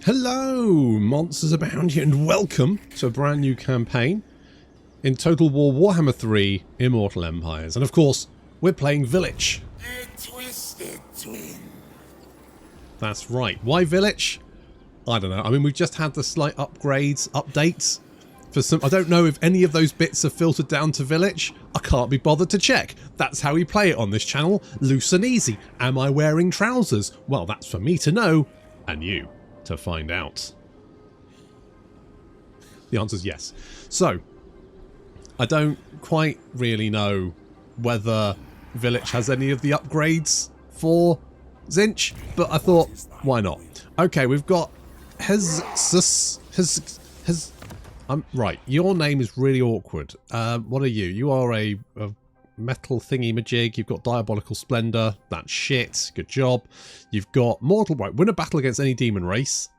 Hello, monsters abound here, and welcome to a brand new campaign in Total War Warhammer 3 Immortal Empires. And of course, we're playing Vilitch. The Twisted Twin. That's right. Why Vilitch? I don't know. I mean, we've just had the slight updates for some. I don't know if any of those bits are filtered down to Vilitch. I can't be bothered to check. That's how we play it on this channel. Loose and easy. Am I wearing trousers? Well, that's for me to know, and you to find out. The answer is yes. So, I don't quite really know whether Vilitch has any of the upgrades for Tzeentch, but I thought, why not? Okay, we've got right, your name is really awkward. What are you? You are a metal thingy-majig. You've got Diabolical Splendor. That's shit. Good job. You've got Mortal... Right, win a battle against any demon race.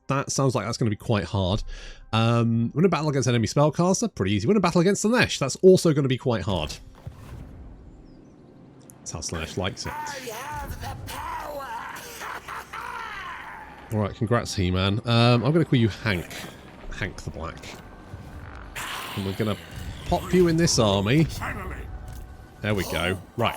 That sounds like that's going to be quite hard. Win a battle against enemy spellcaster. Pretty easy. Win a battle against Tzeentch. That's also going to be quite hard. That's how Tzeentch likes it. I have the power. Alright, congrats, He-Man. I'm going to call you Hank. Hank the Black. And we're going to pop you in this army. There we go. Right.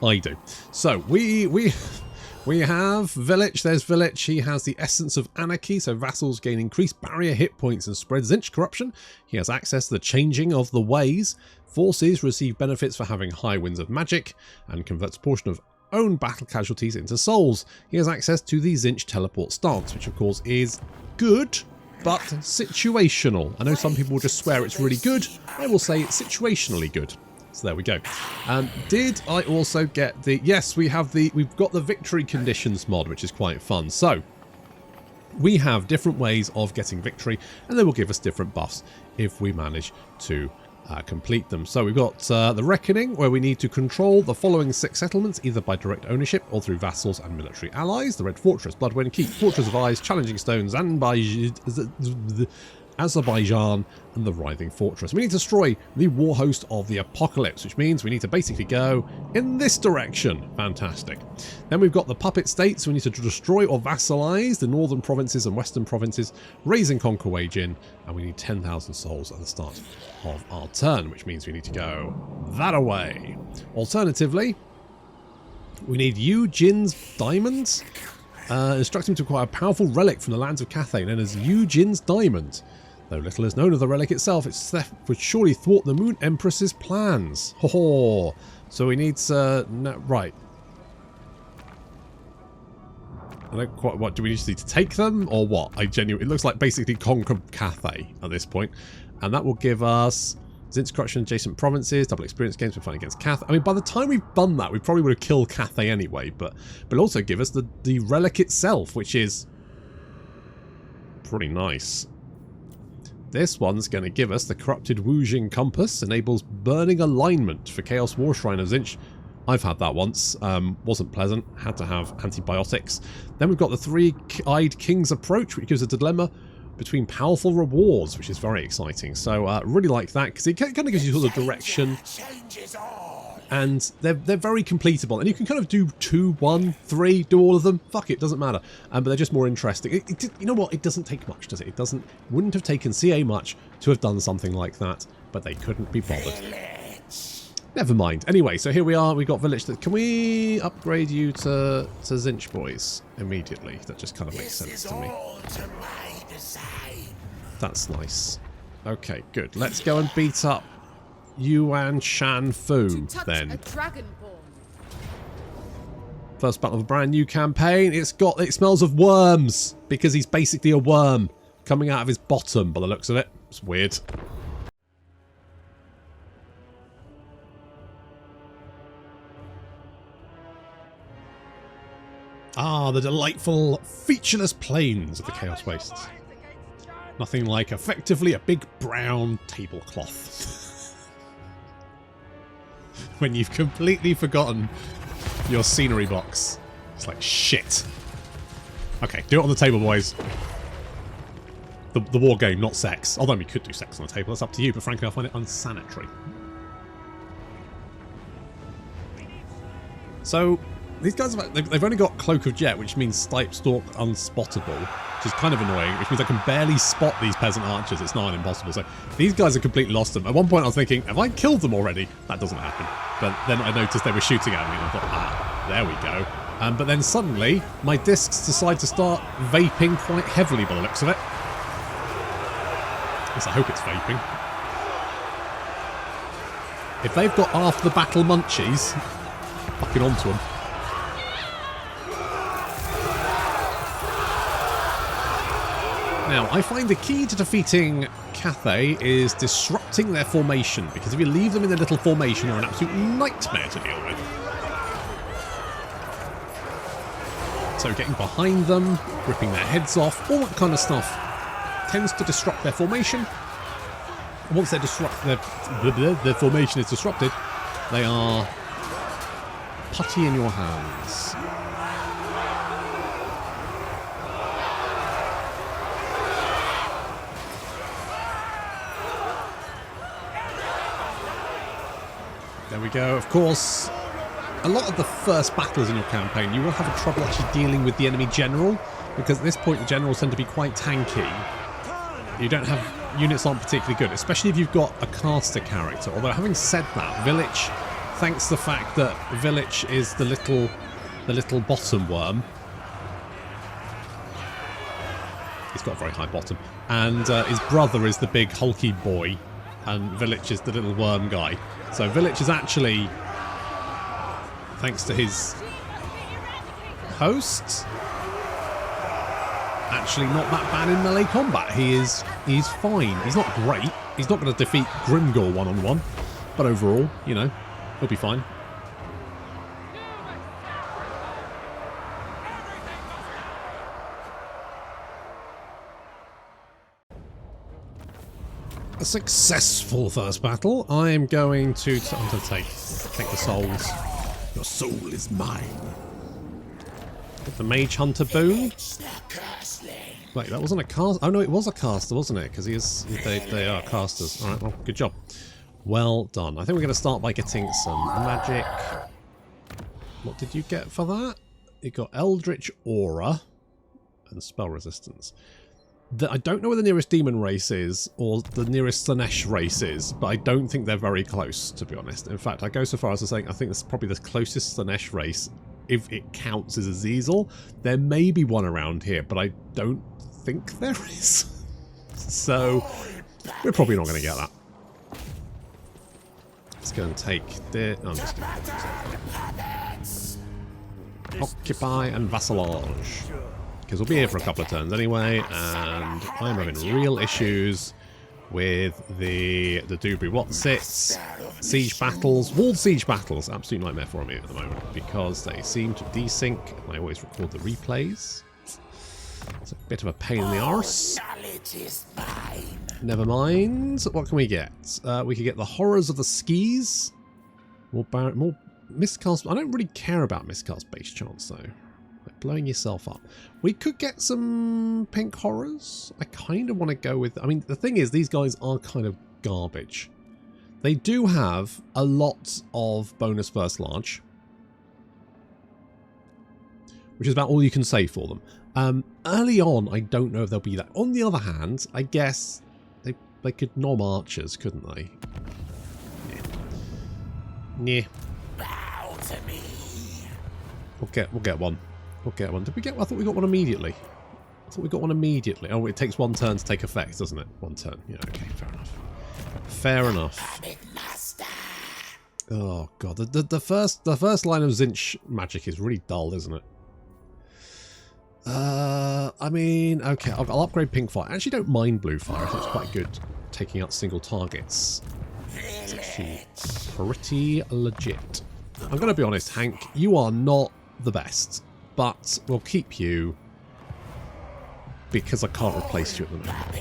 I do. So, we have Vilitch. There's Vilitch. He has the Essence of Anarchy, so vassals gain increased barrier hit points and spread Tzeentch corruption. He has access to the Changing of the Ways. Forces receive benefits for having high winds of magic and converts a portion of own battle casualties into souls. He has access to the Tzeentch teleport stance, which of course is good, but situational. I know some people will just swear it's really good. I will say it's situationally good. So there we go. Did I also get the... Yes, we've got the victory conditions mod, which is quite fun. So, we have different ways of getting victory, and they will give us different buffs if we manage to complete them. So we've got the Reckoning, where we need to control the following 6 settlements, either by direct ownership or through vassals and military allies. The Red Fortress, Bloodwind Keep, Fortress of Eyes, Challenging Stones, Azerbaijan, and the Writhing Fortress. We need to destroy the war host of the Apocalypse, which means we need to basically go in this direction. Fantastic. Then we've got the Puppet States. We need to destroy or vassalize the northern provinces and western provinces, raise and conquer wage in, and we need 10,000 souls at the start of our turn, which means we need to go that away. Alternatively, we need Eugene's Diamonds. Instruct him to acquire a powerful relic from the lands of Cathay known as Eugene's Diamond. Though little is known of the relic itself, its theft would surely thwart the Moon Empress's plans. Ho ho! So we need right. I don't quite. What do we just need to take them or what? It looks like basically conquer Cathay at this point, and that will give us Tzeentch corruption adjacent provinces, double experience gains for fighting against Cathay. I mean, by the time we've done that, we probably would have killed Cathay anyway, but also give us the relic itself, which is pretty nice. This one's going to give us the Corrupted Wujing Compass, enables burning alignment for Chaos War Shrine of Tzeentch. I've had that once, wasn't pleasant, had to have antibiotics. Then we've got the Three-Eyed King's Approach, which gives a dilemma between powerful rewards, which is very exciting. So really like that, because it kind of gives you sort of direction, and they're very completable, and you can kind of do 2, 1, 3, do all of them. Fuck it, doesn't matter. But they're just more interesting. You know what? It doesn't take much, does it? Wouldn't have taken CA much to have done something like that, but they couldn't be bothered. Never mind. Anyway, so here we are. We got Vilitch. Can we upgrade you to Tzeentch boys immediately? That just kind of makes sense to me. That's nice. Okay, good. Let's go and beat up Yuan Shan Fu then. First battle of a brand new campaign. It smells of worms because he's basically a worm coming out of his bottom by the looks of it. It's weird. Ah, the delightful featureless plains of the Chaos Wastes. Nothing like effectively a big brown tablecloth. When you've completely forgotten your scenery box. It's like shit. Okay, do it on the table, boys. The war game, not sex. Although we could do sex on the table, that's up to you, but frankly I find it unsanitary. So, These guys, they've only got Cloak of Jet, which means Stipe Stalk Unspottable, which is kind of annoying, which means I can barely spot these peasant archers. It's not impossible. So these guys have completely lost them. At one point I was thinking, have I killed them already? That doesn't happen. But then I noticed they were shooting at me and I thought, ah, there we go. But then suddenly my discs decide to start vaping quite heavily by the looks of it. At least I hope it's vaping. If they've got half the battle munchies, fucking onto them. Now, I find the key to defeating Cathay is disrupting their formation, because if you leave them in their little formation, they're an absolute nightmare to deal with. So getting behind them, ripping their heads off, all that kind of stuff tends to disrupt their formation. And once their formation is disrupted, they are putty in your hands. There we go. Of course, a lot of the first battles in your campaign, you will have trouble actually dealing with the enemy general, because at this point the generals tend to be quite tanky. You don't have... units aren't particularly good, especially if you've got a caster character. Although, having said that, Vilitch, thanks to the fact that Vilitch is the little bottom worm. He's got a very high bottom. And his brother is the big hulky boy, and Vilitch is the little worm guy. So Vilitch is actually, thanks to his host, actually not that bad in melee combat. He's fine. He's not great. He's not going to defeat Grimgor one-on-one, but overall, you know, he'll be fine. A successful first battle. I am going to take the souls. Your soul is mine. Get the Mage Hunter boon. Wait, that wasn't a cast. Oh no, it was a caster, wasn't it? Because they are casters. All right, well, good job. Well done. I think we're going to start by getting some magic. What did you get for that? You got Eldritch Aura and spell resistance. I don't know where the nearest demon race is, or the nearest Tzeentch race is, but I don't think they're very close, to be honest. In fact, I go so far as to saying I think this is probably the closest Tzeentch race, if it counts as a Zezal. There may be one around here, but I don't think there is. So, we're probably not going to get that. Let's go and take the... Oh, I'm just going to... Occupy and Vassalage. Because we'll be here for a couple of turns anyway, and I'm having real issues with the Dubri Whatsits, siege battles, walled siege battles, absolute nightmare for me at the moment, because they seem to desync, and I always record the replays. It's a bit of a pain in the arse. Never mind. What can we get? We could get the Horrors of the Skis. More miscast. I don't really care about miscast base chance though. Like blowing yourself up. We could get some pink horrors. I kind of want to go with... I mean, the thing is, these guys are kind of garbage. They do have a lot of bonus first large, which is about all you can say for them. Early on, I don't know if they'll be that. On the other hand, I guess they could nom archers, couldn't they? Yeah. Bow to me. We'll get one. We'll get one. Did we get one? I thought we got one immediately. Oh, it takes one turn to take effect, doesn't it? One turn. Yeah, okay, fair enough. Fair enough. Oh god, the first line of Tzeentch magic is really dull, isn't it? I mean, okay, I'll upgrade pink fire. I actually don't mind blue fire. I think it's quite good taking out single targets. It's actually pretty legit. I'm going to be honest, Hank, you are not the best, but we'll keep you because I can't replace you at the moment.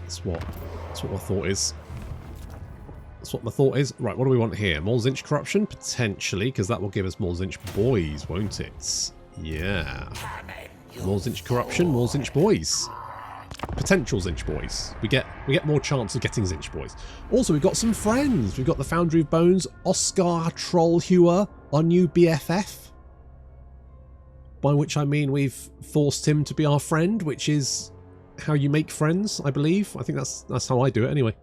That's what my thought is. That's what my thought is. Right, what do we want here? More Tzeentch corruption? Potentially, because that will give us more Tzeentch boys, won't it? Yeah. More Tzeentch corruption, more Tzeentch boys. Potential Tzeentch boys. We get more chance of getting Tzeentch boys. Also, we've got some friends. We've got the Foundry of Bones, Oscar Trollhewer, our new BFF. By which I mean we've forced him to be our friend, which is how you make friends, I believe. I think that's how I do it anyway.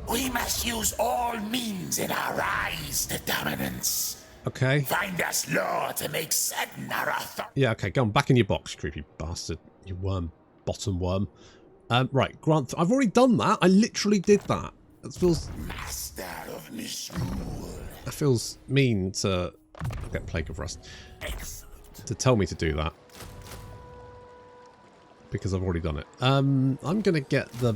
We must use all means in our rise to dominance. Okay. Find us law to make certain our authority. Yeah, okay, go on, back in your box, creepy bastard. You worm. Bottom worm. Right, Grant, I've already done that. I literally did that. That feels... Master of Misrule. That feels mean to... I'll get Plague of Rust. Excellent. To tell me to do that. Because I've already done it. I'm going to get the...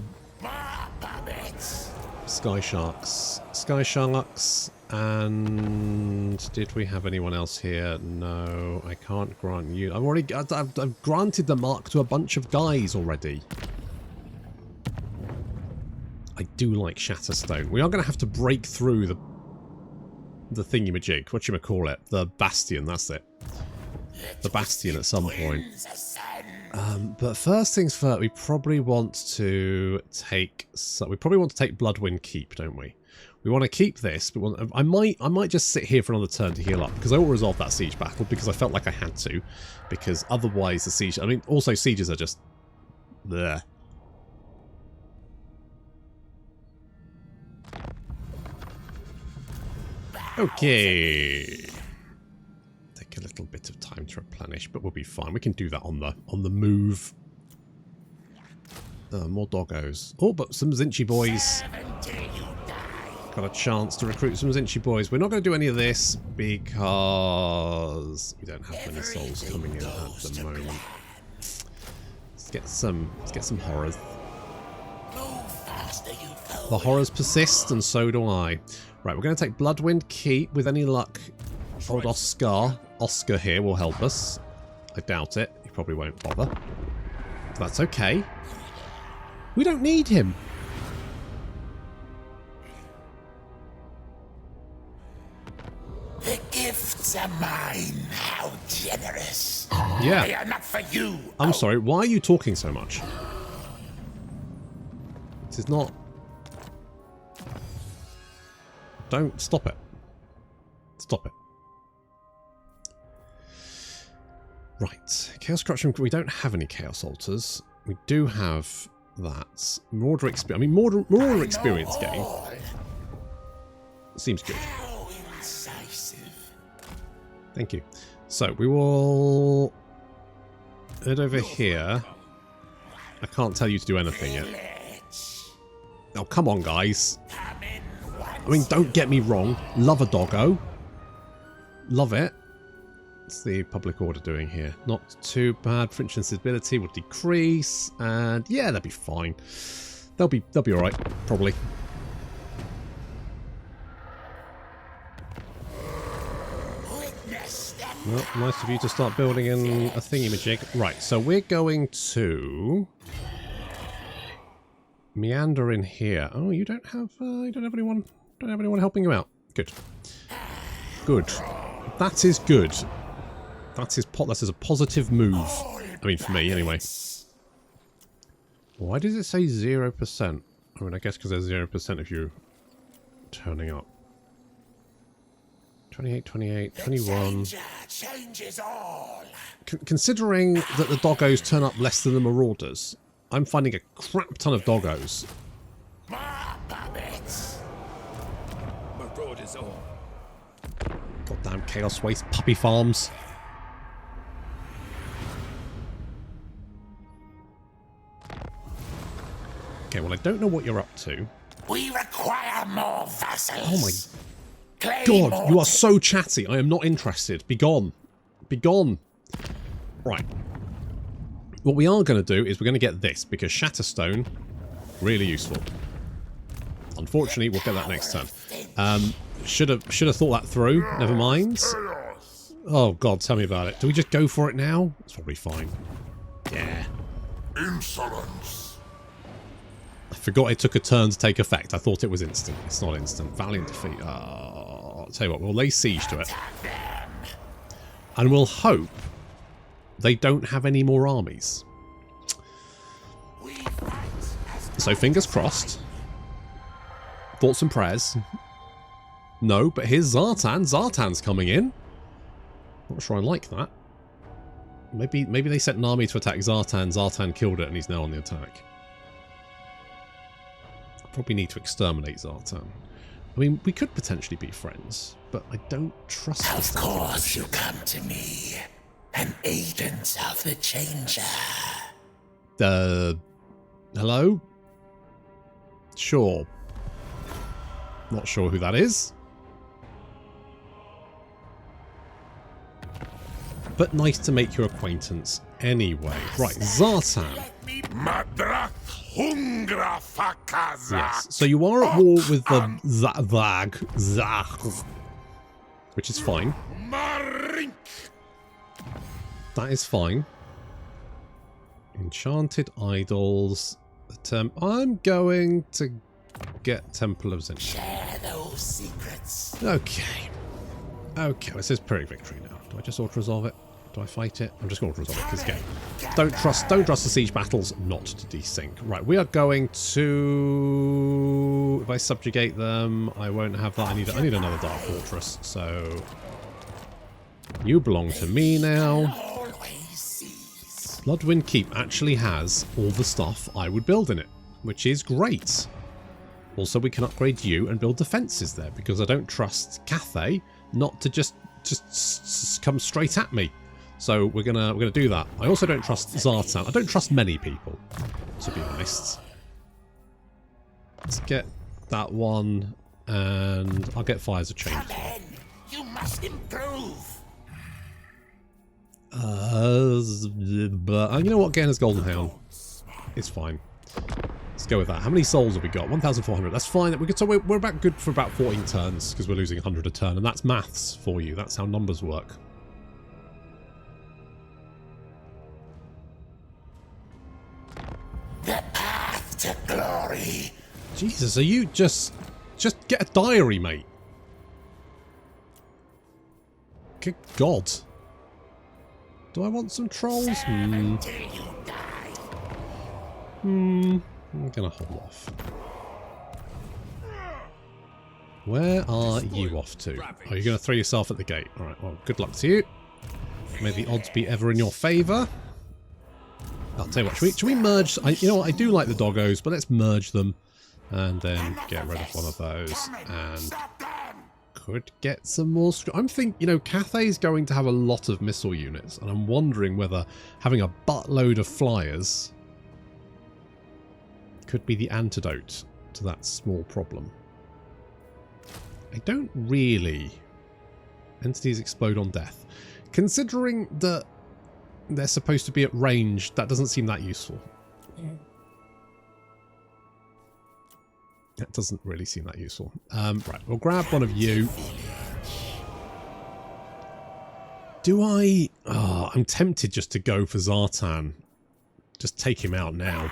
Sky Sharks. Sky Sharks. And did we have anyone else here? No, I can't grant you. I've granted the mark to a bunch of guys already. I do like Shatterstone. We are going to have to break through the thingy-majig. Whatchamacallit? The Bastion, that's it. The Bastion at some point. But first things first, we probably want to take... we probably want to take Bloodwind Keep, don't we? We want to keep this, but I might just sit here for another turn to heal up, because I will resolve that siege battle, because I felt like I had to, because otherwise the siege... I mean, also sieges are just... bleh. Okay. Take a little bit of time to replenish, but we'll be fine. We can do that on the move. More doggos. Oh, but some Tzeentch boys. Got a chance to recruit some Tzeentch boys. We're not going to do any of this because we don't have many souls coming in at the moment. Let's get some horrors. The horrors persist, and so do I. Right, we're going to take Bloodwind Keep. With any luck, old Oscar here will help us. I doubt it. He probably won't bother. But that's okay. We don't need him. The gifts are mine. How generous. Yeah. They are not for you. I'm sorry. Why are you talking so much? This is not... Don't stop it. Stop it. Right. Chaos Corruption. We don't have any Chaos Altars. We do have that. Marauder experience. I mean, Marauder experience gain. Seems good. How incisive. Thank you. So we will head over here. I can't tell you to do anything yet. Oh, come on, guys. I mean, don't get me wrong. Love a doggo. Love it. What's the public order doing here? Not too bad. French instability will decrease, and yeah, they'll be fine. They'll be all right, probably. Well, nice of you to start building in a thingy-majig. Right, so we're going to meander in here. Oh, you don't have anyone. Don't have anyone helping you out. Good. Good. That is good. That is a positive move. I mean, for me, anyway. Why does it say 0%? I mean, I guess because there's 0% of you turning up. 28, 28, 21. Changes all. Considering that the doggos turn up less than the marauders, I'm finding a crap ton of doggos. More puppets. Marauders all. Goddamn Chaos Waste puppy farms. Okay, well, I don't know what you're up to. We require more vassals. Oh my Claim God, more you are so chatty. I am not interested. Be gone. Be gone. Right. What we are going to do is we're going to get this, because Shatterstone, really useful. Unfortunately, we'll get that next turn. Should have thought that through. Never mind. Oh God, tell me about it. Do we just go for it now? It's probably fine. Yeah. insolence. I forgot it took a turn to take effect. I thought it was instant. It's not instant. Valiant defeat. I'll tell you what, we'll lay siege to it. And we'll hope they don't have any more armies. So fingers crossed. Thoughts and prayers. No, but here's Zartan. Zartan's coming in. Not sure I like that. Maybe they sent an army to attack Zartan. Zartan killed it and he's now on the attack. Probably need to exterminate Zartan. I mean, we could potentially be friends, but I don't trust him. Of course you come to me, an agent of the Changer. Hello? Sure. Not sure who that is. But nice to make your acquaintance anyway. Right, Zartan. Yes, so you are at war with the Zag, which is fine. That is fine. Enchanted Idols. I'm going to get Temple of Tzeentch. Share those secrets. Okay. Okay, well, it says Pyrrhic Victory now. Do I just auto-resolve it? Do I fight it? I'm just going to auto-resolve it because, again, don't trust the siege battles not to desync. Right, we are going to... If I subjugate them, I won't have that. I need another Dark Fortress, so... You belong to me now. Bloodwind Keep actually has all the stuff I would build in it, which is great. Also, we can upgrade you and build defences there, because I don't trust Cathay not to just come straight at me. So we're gonna do that. I also don't trust Zartan. I don't trust many people, to be honest. Let's get that one, and I'll get Fires of Change. You must improve. But you know what? Getting his Golden Hound, it's fine. Let's go with that. How many souls have we got? 1,400. That's fine. So we're about good for about 14 turns because we're losing 100 a turn, and that's maths for you. That's how numbers work. The path to glory. Jesus, are you just get a diary, mate? Good God. Do I want some trolls? I'm gonna hold off. Where are you off to? Oh, you're gonna throw yourself at the gate. Alright, well, good luck to you. May the odds be ever in your favour. I'll tell you what, should we merge? You know what, I do like the doggos, but let's merge them. And then get rid of one of those. And could get some more... I'm thinking, you know, Cathay's going to have a lot of missile units. And I'm wondering whether having a buttload of flyers could be the antidote to that small problem. I don't really... Entities explode on death. Considering that they're supposed to be at range, that doesn't seem that useful. That doesn't really seem that useful. Right, we'll grab one of you. Do I... Oh, I'm tempted just to go for Zartan. Just take him out now.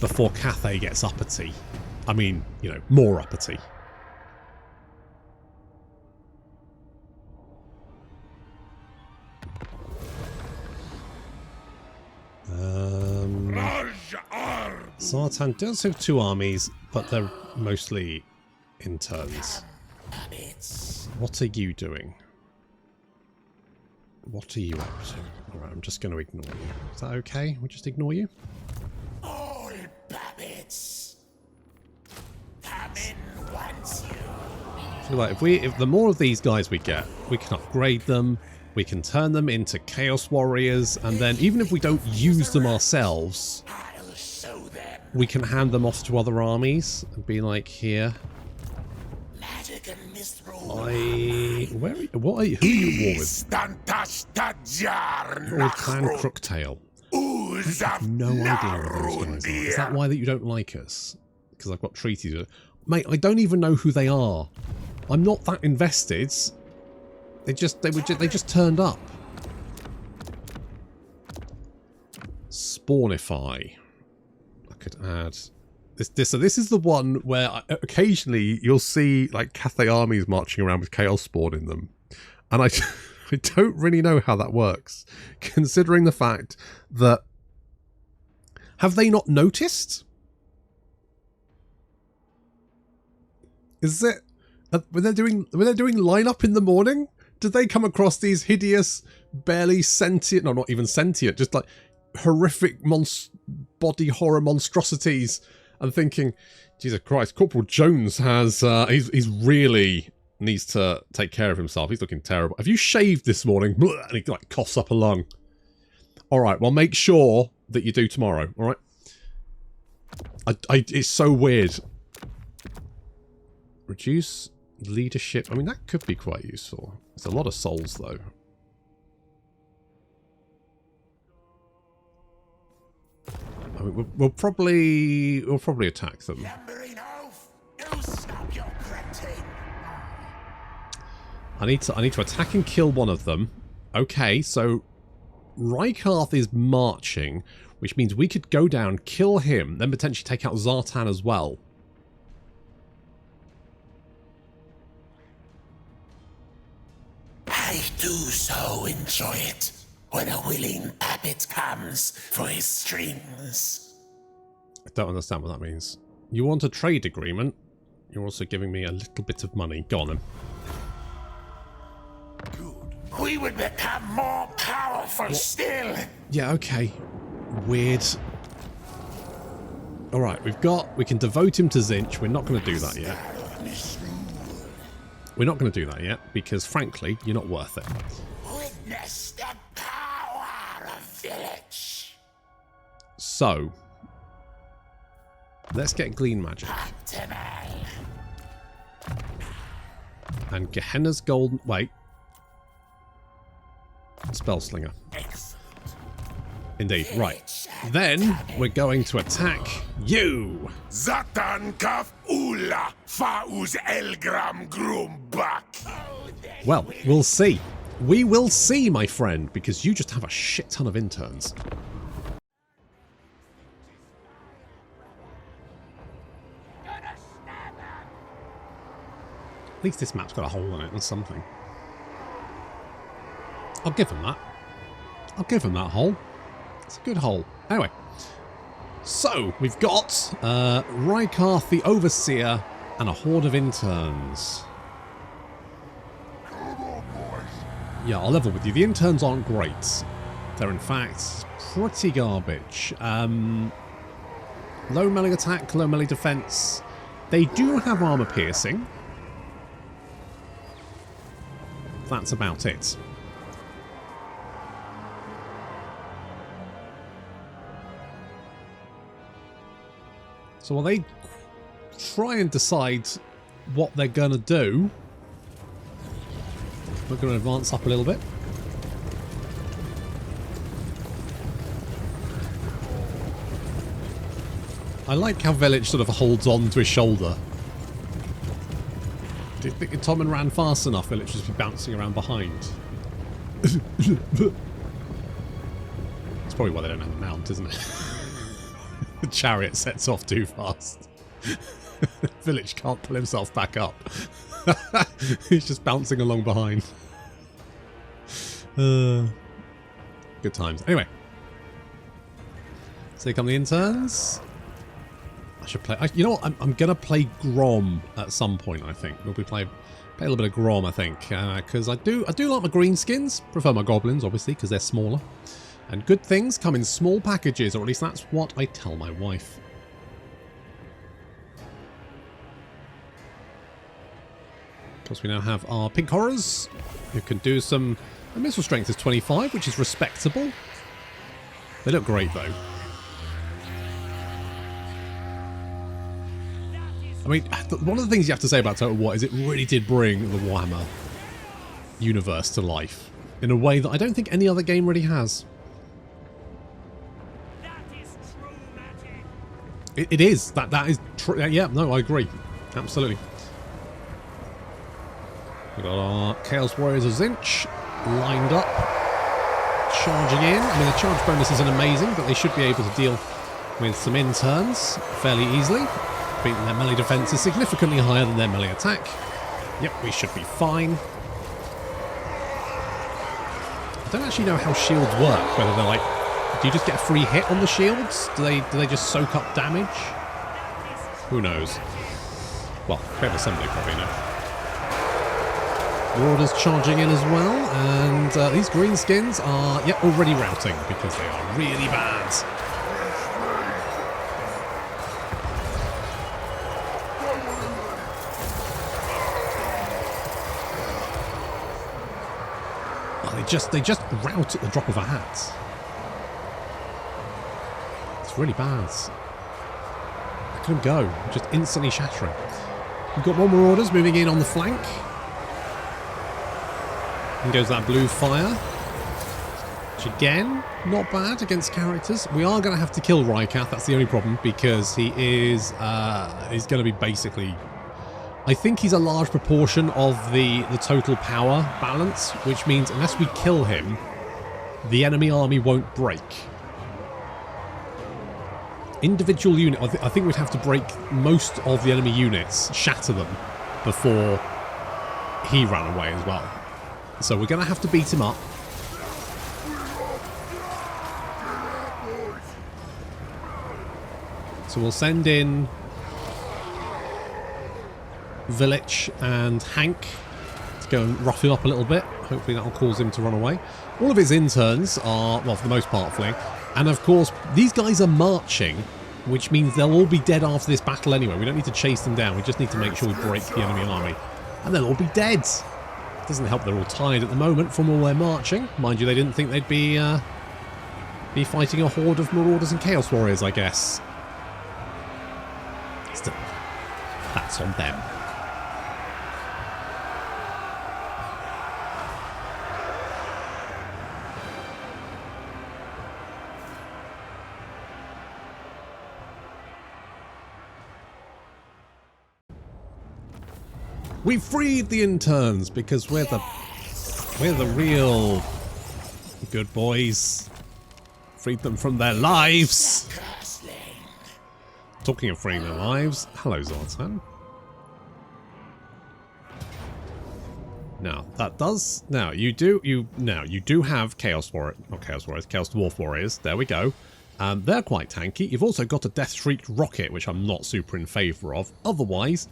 Before Cathay gets uppity. I mean, you know, more uppity. Zartan does have two armies, but they're mostly in turns. What are you doing? What are you up to? Alright, I'm just going to ignore you. Is that okay? We'll just ignore you? All puppets. Come in once you. I feel like if the more of these guys we get, we can upgrade them, we can turn them into Chaos Warriors, and then even if we don't use them ourselves, we can hand them off to other armies and be like, here. Who are you at war with? Or Clan Crooktail. I have no idea what those guys are. Is that why that you don't like us? Because I've got treaties with... Mate, I don't even know who they are. I'm not that invested. They just turned up. Spawnify. I could add this. So this is the one where occasionally you'll see like Cathay armies marching around with Chaos Spawn in them, and I don't really know how that works, considering the fact that have they not noticed? Is When they're doing line-up in the morning, did they come across these hideous, barely sentient, no, not even sentient, just like horrific body horror monstrosities, and thinking, Jesus Christ, Corporal Jones has, he's really needs to take care of himself. He's looking terrible. Have you shaved this morning? And he like coughs up a lung. All right, well, make sure that you do tomorrow, all right? It's so weird. Reduce leadership. I mean, that could be quite useful. It's a lot of souls, though. I mean, we'll probably attack them. I need to attack and kill one of them. Okay, so Rykarth is marching, which means we could go down, kill him, then potentially take out Zartan as well. I do so enjoy it when a willing puppet comes for his strings. I don't understand what that means. You want a trade agreement? You're also giving me a little bit of money. Go on then. We would become more powerful still. Yeah, okay. Weird. Alright, we can devote him to Tzeentch. We're not going to do that yet. We're not going to do that yet, because frankly, you're not worth it. Witness the power of Vilitch. So, let's get Glean Magic. And Gehenna's Golden... Wait. Spellslinger. Indeed, right. Then we're going to attack you. Zartan kaf ula fauz elgram grumbak. Well, we'll see. We will see, my friend, because you just have a shit ton of interns. At least this map's got a hole in it and something. I'll give him that. I'll give him that hole. It's a good hole. Anyway. So, we've got Rykarth the Overseer and a horde of interns. Yeah, I'll level with you. The interns aren't great. They're in fact pretty garbage. Low melee attack, low melee defense. They do have armor piercing. That's about it. So while they try and decide what they're going to do, we're going to advance up a little bit. I like how Vilitch sort of holds on to his shoulder. Do you think if Tommen ran fast enough, Vilitch would just be bouncing around behind? It's probably why they don't have a mount, isn't it? The chariot sets off too fast. Vilitch can't pull himself back up. He's just bouncing along behind. Good times. Anyway. So here come the interns. I should play... you know what? I'm going to play Grom at some point, I think. We'll be play a little bit of Grom, I think. Because I do like my greenskins. Prefer my goblins, obviously, because they're smaller. And good things come in small packages, or at least that's what I tell my wife. Of course, we now have our pink horrors, who can do some... The missile strength is 25, which is respectable. They look great, though. I mean, one of the things you have to say about Total War is it really did bring the Warhammer universe to life in a way that I don't think any other game really has. It is. That is true. Yeah, no, I agree. Absolutely. We've got our Chaos Warriors of Tzeentch lined up, charging in. I mean, the charge bonus isn't amazing, but they should be able to deal with some interns fairly easily. Being their melee defense is significantly higher than their melee attack. Yep, we should be fine. I don't actually know how shields work, whether they're like... Do you just get a free hit on the shields? Do they just soak up damage? Who knows? Well, Crab Assembly probably know. Marauders charging in as well, and these greenskins are already routing because they are really bad. Oh, they just rout at the drop of a hat. It's really bad. Look at them go, just instantly shattering. We've got more Marauders moving in on the flank. And goes that blue fire. Which again, not bad against characters. We are going to have to kill Rykath, that's the only problem, because he is he's going to be basically... I think he's a large proportion of the total power balance, which means unless we kill him, the enemy army won't break. Individual unit, I think we'd have to break most of the enemy units, shatter them, before he ran away as well. So we're going to have to beat him up. So we'll send in Vilitch and Hank to go and rough him up a little bit. Hopefully that will cause him to run away. All of his interns are, well, for the most part, fleeing. And of course, these guys are marching, which means they'll all be dead after this battle anyway. We don't need to chase them down. We just need to make sure we break the enemy army. And they'll all be dead. Doesn't help they're all tired at the moment from all their marching. Mind you, they didn't think they'd be fighting a horde of Marauders and Chaos Warriors, I guess. Still, that's on them. We freed the interns because we're the real good boys. Freed them from their lives. Talking of freeing their lives, hello Zartan. Now that does you do have Chaos Warriors, not Chaos Warriors, Chaos Dwarf Warriors. There we go. They're quite tanky. You've also got a Death Shriek rocket, which I'm not super in favour of. Otherwise,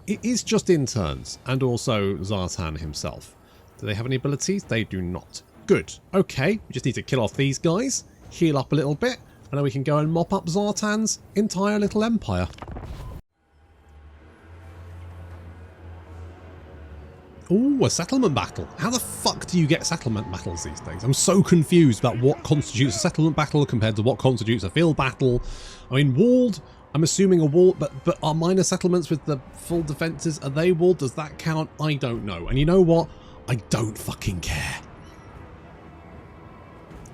it is just interns, and also Zartan himself. Do they have any abilities? They do not. Good. Okay, we just need to kill off these guys, heal up a little bit, and then we can go and mop up Zartan's entire little empire. Ooh, a settlement battle. How the fuck do you get settlement battles these days? I'm so confused about what constitutes a settlement battle compared to what constitutes a field battle. I mean, walled... I'm assuming a wall, but are minor settlements with the full defences, are they walled? Does that count? I don't know. And you know what? I don't fucking care.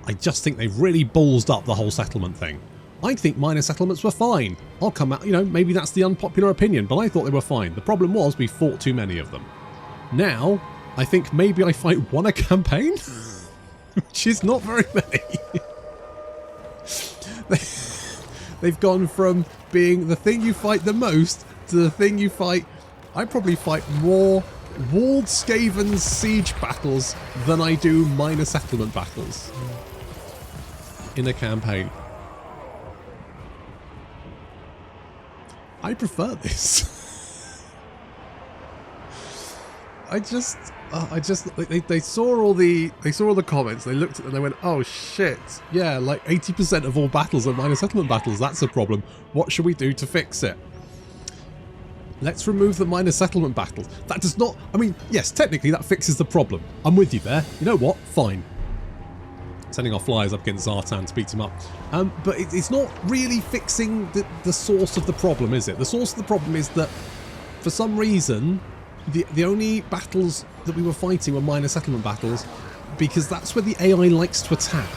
I just think they've really ballsed up the whole settlement thing. I think minor settlements were fine. I'll come out, you know, maybe that's the unpopular opinion, but I thought they were fine. The problem was we fought too many of them. Now, I think maybe I fight one a campaign, which is not very many. They've gone from being the thing you fight the most to the thing you fight... I probably fight more walled Skaven siege battles than I do minor settlement battles in a campaign. I prefer this. They saw all the comments, they looked at them and they went, oh shit, yeah, like 80% of all battles are minor settlement battles, that's a problem. What should we do to fix it? Let's remove the minor settlement battles. That does not, I mean, yes, technically that fixes the problem. I'm with you there. You know what? Fine. Sending our flyers up against Zartan to beat him up. But it's not really fixing the source of the problem, is it? The source of the problem is that, for some reason, the only battles that we were fighting were minor settlement battles because that's where the AI likes to attack.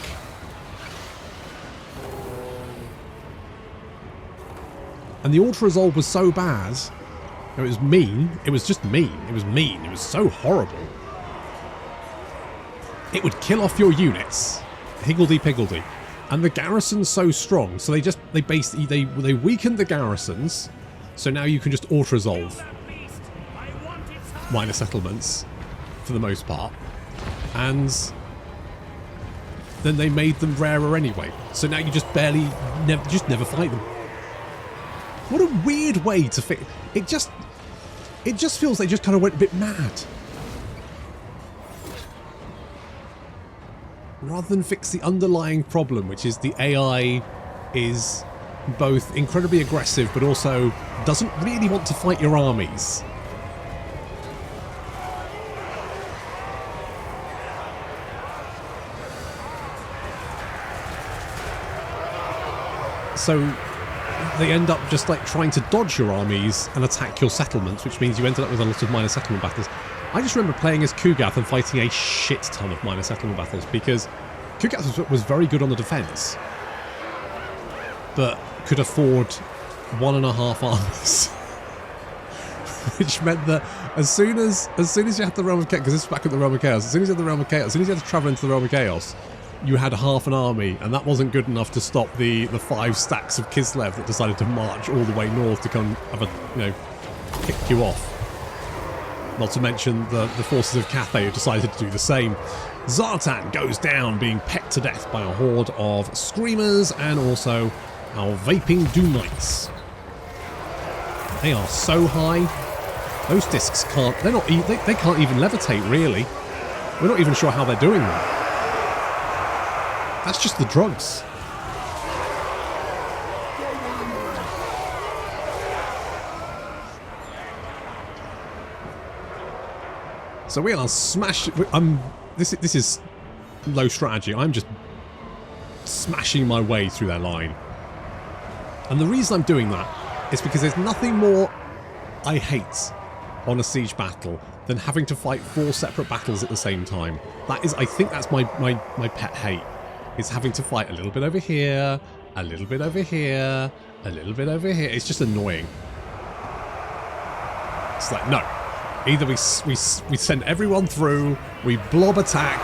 And the auto-resolve was so bad, it was mean, it was just mean, it was mean, it was so horrible. It would kill off your units, higgledy-piggledy. And the garrison's so strong, so they weakened the garrisons, so now you can just auto-resolve minor settlements for the most part, and then they made them rarer anyway, so now you just never fight them. What a weird way to fix it. Just feels they just kind of went a bit mad. rather than fix the underlying problem, which is the AI is both incredibly aggressive but also doesn't really want to fight your armies. So they end up just like trying to dodge your armies and attack your settlements, which means you ended up with a lot of minor settlement battles. I just remember playing as Kugath and fighting a shit ton of minor settlement battles because Kugath was very good on the defense, but could afford 1.5 armies, which meant that as soon as you had the Realm of Chaos, because this is back at the Realm of Chaos, as soon as you had the Realm of Chaos, as soon as you had to travel into the Realm of Chaos, you had half an army, and that wasn't good enough to stop the 5 stacks of Kislev that decided to march all the way north to come have a, kick you off. Not to mention the forces of Cathay who decided to do the same. Zartan goes down, being pecked to death by a horde of Screamers and also our Vaping Doom Knights. They are so high. Those discs can't, they can't even levitate, really. We're not even sure how they're doing that. That's just the drugs. So we are smashing. This is low strategy. I'm just smashing my way through their line. And the reason I'm doing that is because there's nothing more I hate on a siege battle than having to fight 4 separate battles at the same time. That is, I think that's my pet hate. Is having to fight a little bit over here, a little bit over here, a little bit over here. It's just annoying. It's like, no. Either we send everyone through, we blob attack,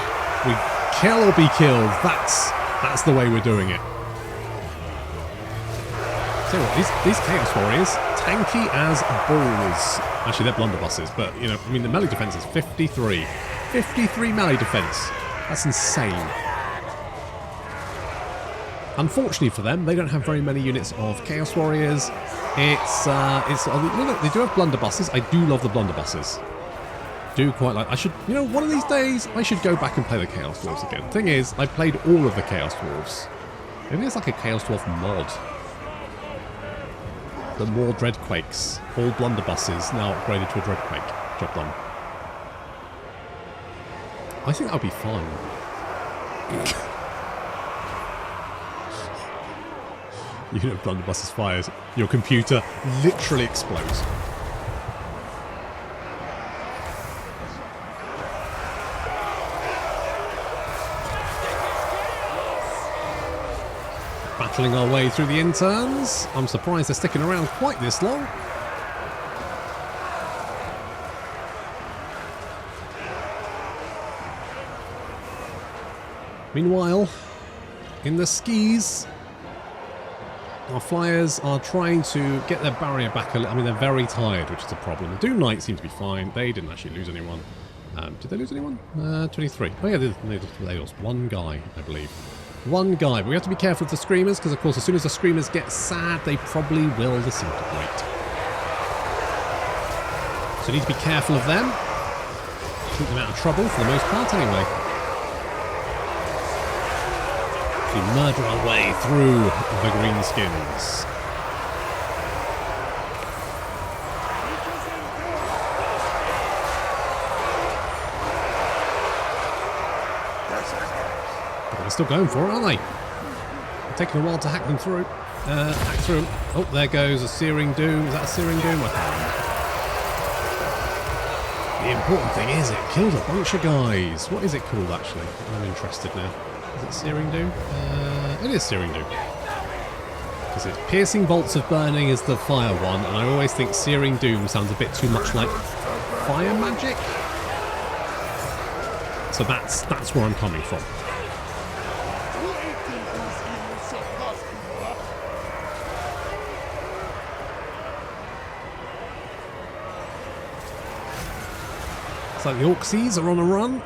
we kill or be killed. That's the way we're doing it. So what, these Chaos Warriors, tanky as balls. Actually, they're blunderbusses, but, I mean, the melee defense is 53. 53 melee defense. That's insane. Unfortunately for them, they don't have very many units of Chaos Warriors. They do have blunderbusses. I do love the blunderbusses. Do quite like. I should, one of these days I should go back and play the Chaos Dwarves again. Thing is, I played all of the Chaos Dwarves. Maybe there's like a Chaos Dwarf mod. The more Dreadquakes, all blunderbusses now upgraded to a Dreadquake. Job done. I think that would be fun. Unit of blunderbusses fires, your computer literally explodes. Battling our way through the interns. I'm surprised they're sticking around quite this long. Meanwhile, in the skis, our flyers are trying to get their barrier back a little. I mean, they're very tired, which is a problem. The Doom Knights seem to be fine. They didn't actually lose anyone. Did they lose anyone? 23. Oh yeah, they lost one guy, I believe. One guy. But we have to be careful of the Screamers, because of course as soon as the Screamers get sad, they probably will disintegrate. So we need to be careful of them. Keep them out of trouble for the most part anyway. We murder our way through the greenskins. But they're still going for it, aren't they? It's taking a while to hack them through. Hack through them. Oh, there goes a Searing Doom. Is that a Searing Doom? I can't remember. The important thing is it killed a bunch of guys. What is it called, actually? I'm interested now. Is it Searing Doom? It is Searing Doom. Because it's Piercing Bolts of Burning is the fire one, and I always think Searing Doom sounds a bit too much like fire magic. So that's where I'm coming from. It's like the Orcsies are on a run.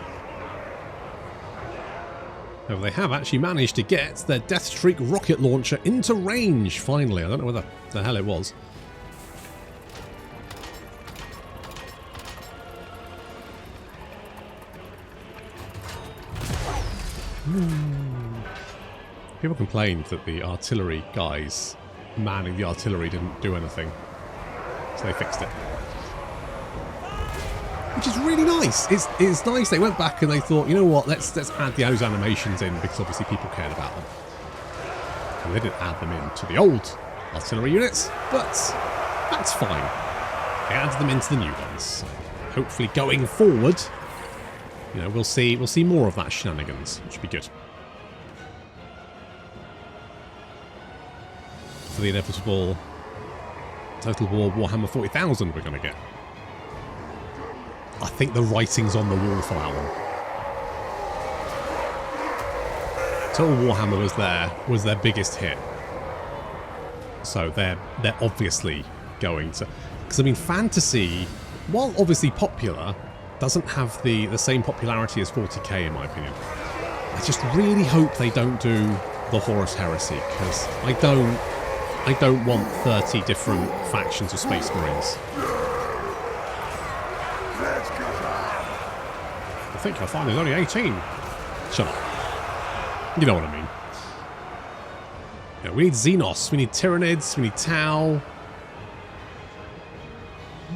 However, they have actually managed to get their Deathstreak rocket launcher into range, finally. I don't know what the hell it was. People complained that the artillery guys manning the artillery didn't do anything. So they fixed it. Which is really nice. It's nice. They went back and they thought, you know what, let's add those animations in because obviously people cared about them. And they didn't add them into the old artillery units, but that's fine. They added them into the new ones. So hopefully going forward, you know, we'll see more of that shenanigans, which would be good. For the inevitable Total War Warhammer 40,000 we're going to get. I think the writing's on the wall for that one. Total Warhammer was their biggest hit. So they're obviously going to... Because I mean, fantasy, while obviously popular, doesn't have the same popularity as 40k in my opinion. I just really hope they don't do the Horus Heresy, because I don't want 30 different factions of Space Marines. I think I find there's only 18. Shut up. You know what I mean. Yeah, we need Xenos, we need Tyranids, we need Tau.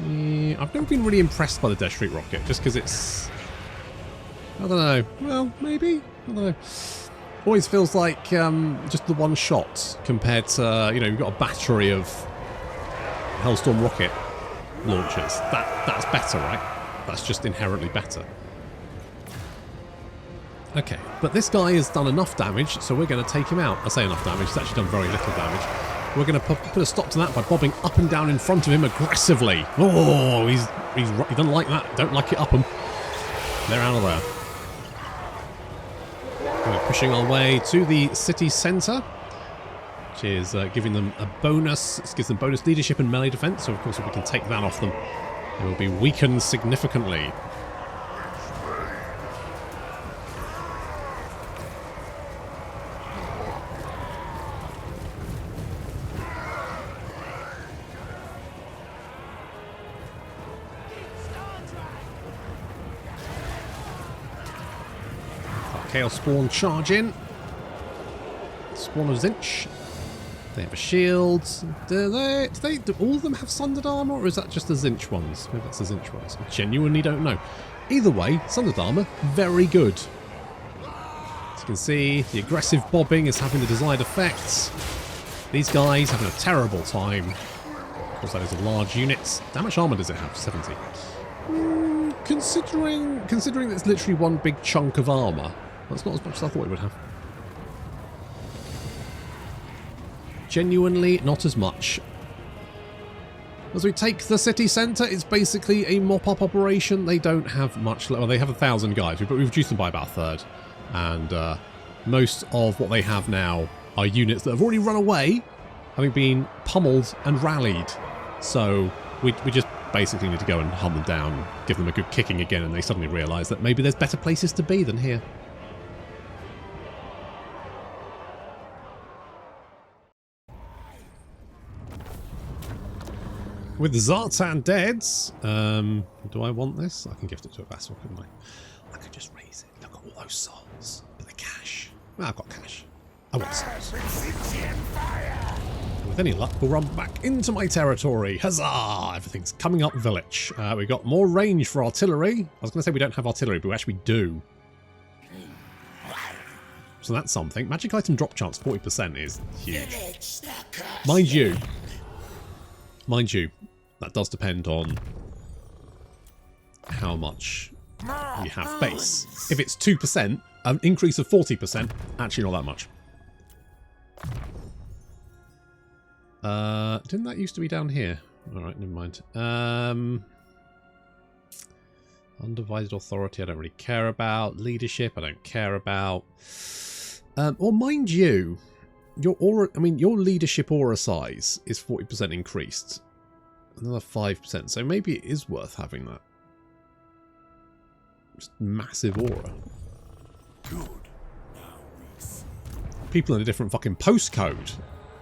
Yeah, I've never been really impressed by the Death Street rocket, just because it's... I don't know. Well, maybe? I don't know. Always feels like just the one shot compared to, you know, you've got a battery of Hellstorm rocket launchers. That's better, right? That's just inherently better. Okay, but this guy has done enough damage, so we're going to take him out. I say enough damage, he's actually done very little damage. We're going to put a stop to that by bobbing up and down in front of him aggressively. Oh, he doesn't like that. Don't like it up him. They're out of there. We're pushing our way to the city centre, which is giving them a bonus. It gives them bonus leadership and melee defence, so of course if we can take that off them, they will be weakened significantly. Chaos Spawn charge in. Spawn of Tzeentch. They have a shield. Do all of them have Sundered Armour, or is that just the Tzeentch ones? Maybe that's the Tzeentch ones. I genuinely don't know. Either way, Sundered Armour, very good. As you can see, the aggressive bobbing is having the desired effects. These guys having a terrible time. Of course, that is a large unit. How much armour does it have? 70. Considering it's literally one big chunk of armour, that's not as much as I thought it would have. Genuinely not as much. As we take the city centre, it's basically a mop-up operation. They don't have much... Well, they have 1,000 guys, but we've reduced them by about a third. And most of what they have now are units that have already run away, having been pummeled and rallied. So we just basically need to go and hunt them down, give them a good kicking again, and they suddenly realise that maybe there's better places to be than here. With the Zartan deads, do I want this? I can gift it to a vassal, couldn't I? I could just raise it. Look at all those souls. But the cash. Well, I've got cash. I want souls. With any luck, we'll run back into my territory. Huzzah! Everything's coming up Vilitch. We've got more range for artillery. I was going to say we don't have artillery, but we actually do. So that's something. Magic item drop chance 40% is huge. Mind you, that does depend on how much you have base. If it's 2%, an increase of 40%, actually not that much. Didn't that used to be down here? Alright, never mind. Undivided authority I don't really care about. Leadership I don't care about. Or mind you, your aura, I mean your leadership aura size is 40% increased. Another 5%, so maybe it is worth having that. Just massive aura. People in a different fucking postcode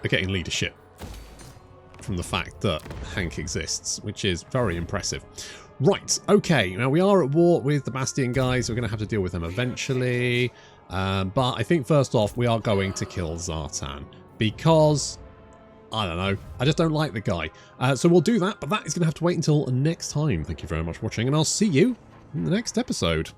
are getting leadership from the fact that Hank exists, which is very impressive. Right, okay, now we are at war with the Bastion guys, so we're going to have to deal with them eventually. But I think first off, we are going to kill Zartan because, I don't know, I just don't like the guy. So we'll do that, but that is going to have to wait until next time. Thank you very much for watching, and I'll see you in the next episode.